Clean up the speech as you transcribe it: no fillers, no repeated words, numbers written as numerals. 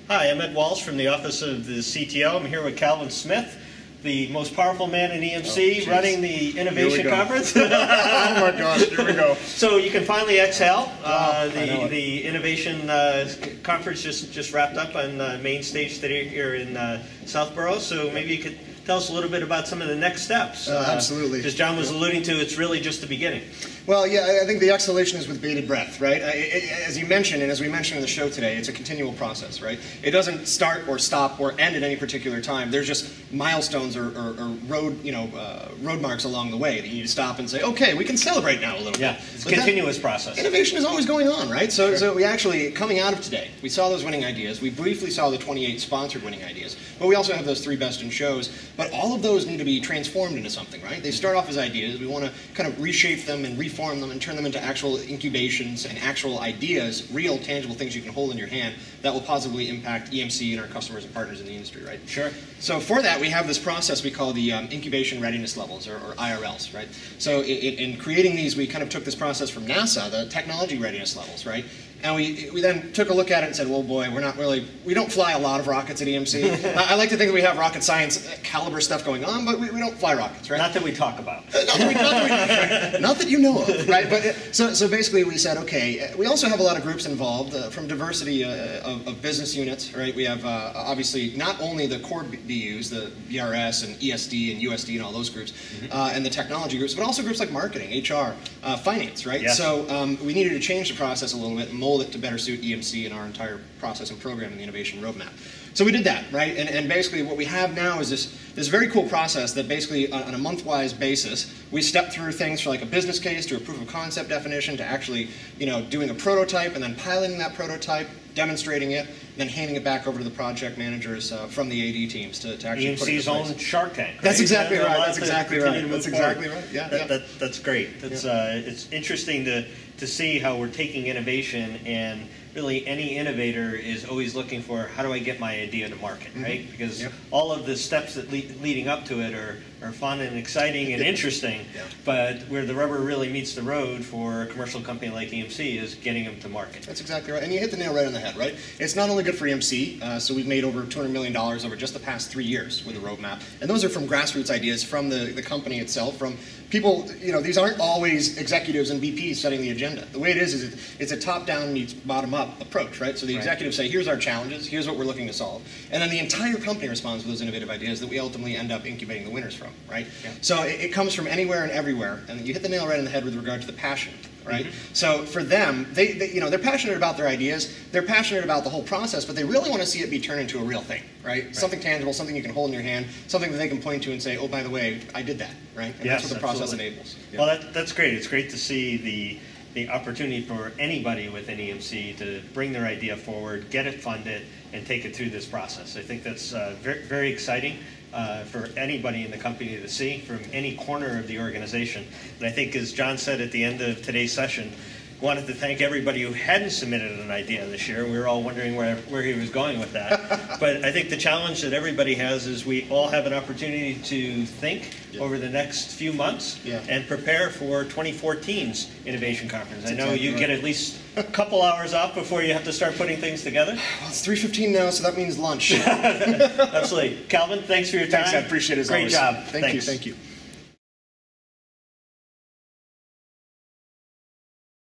Hi, I'm Ed Walsh from the Office of the CTO. I'm here with Calvin Smith, the most powerful man in EMC, running the Innovation Conference. Oh my gosh, here we go. So you can finally exhale. The Innovation Conference just wrapped up on main stage today here in Southborough. So maybe you could tell us a little bit about some of the next steps. Absolutely. Because John was alluding to, it's really just the beginning. Well, yeah, I think the exhalation is with bated breath, right? As you mentioned, and as we mentioned in the show today, it's a continual process, right? It doesn't start or stop or end at any particular time. There's just milestones or road marks along the way that you need to stop and say, okay, we can celebrate now a little bit. It's a continuous process. Innovation is always going on, right? So we actually, coming out of today, we saw those winning ideas. We briefly saw the 28 sponsored winning ideas, but we also have those 3 best in shows. But all of those need to be transformed into something, right? They start off as ideas. We want to kind of reshape them and reform them and turn them into actual incubations and actual ideas, real tangible things you can hold in your hand that will positively impact EMC and our customers and partners in the industry, right? Sure. So for that, we have this process we call the incubation readiness levels, or IRLs, right? So in creating these, we kind of took this process from NASA, the technology readiness levels, right? And we then took a look at it and said, well, boy, we don't fly a lot of rockets at EMC. I like to think that we have rocket science caliber stuff going on, but we don't fly rockets, right? Not that we talk about. Not that you know of, right? But so basically we said, okay, we also have a lot of groups involved from diversity of business units, right? We have obviously not only the core BUs, the BRS and ESD and USD and all those groups, and the technology groups, but also groups like marketing, HR, finance, right? Yes. So we needed to change the process a little bit and mold it to better suit EMC and our entire process and program and the innovation roadmap. So we did that, right? And basically what we have now is this very cool process that basically on a month-wise basis, we step through things from like a business case to a proof of concept definition to actually, doing a prototype and then piloting that prototype, demonstrating it, and then handing it back over to the project managers from the AD teams to actually put it in place. EMC's own Shark Tank, right? That's exactly right. That's exactly right. That's exactly right. Yeah. That's great. It's interesting to see how we're taking innovation, and really any innovator is always looking for, how do I get my idea to market, right? Because all of the steps that leading up to it are fun and exciting and interesting, but where the rubber really meets the road for a commercial company like EMC is getting them to market. That's exactly right. And you hit the nail right on the head, right? It's not only good for EMC, so we've made over $200 million over just the past 3 years with the roadmap. And those are from grassroots ideas from the company itself, from people, these aren't always executives and VPs setting the agenda. The way it is it's a top-down meets bottom-up approach, right? So the executives say, here's our challenges, here's what we're looking to solve. And then the entire company responds with those innovative ideas that we ultimately end up incubating the winners from, right? So it comes from anywhere and everywhere. And you hit the nail right on the head with regard to the passion, right? So for them, they're passionate about their ideas, they're passionate about the whole process, but they really want to see it be turned into a real thing, right? Something tangible, something you can hold in your hand, something that they can point to and say, oh, by the way, I did that, right? And that's what the process enables. Well, that's great. It's great to see the opportunity for anybody within EMC to bring their idea forward, get it funded, and take it through this process. I think that's very, very exciting for anybody in the company to see from any corner of the organization. And I think, as John said at the end of today's session, wanted to thank everybody who hadn't submitted an idea this year. We were all wondering where he was going with that. But I think the challenge that everybody has is we all have an opportunity to think over the next few months and prepare for 2014's Innovation Conference. I know you get at least a couple hours off before you have to start putting things together. Well, it's 3:15 now, so that means lunch. Absolutely. Calvin, thanks for your time. Thanks, I appreciate it as always. Great job. Thank you.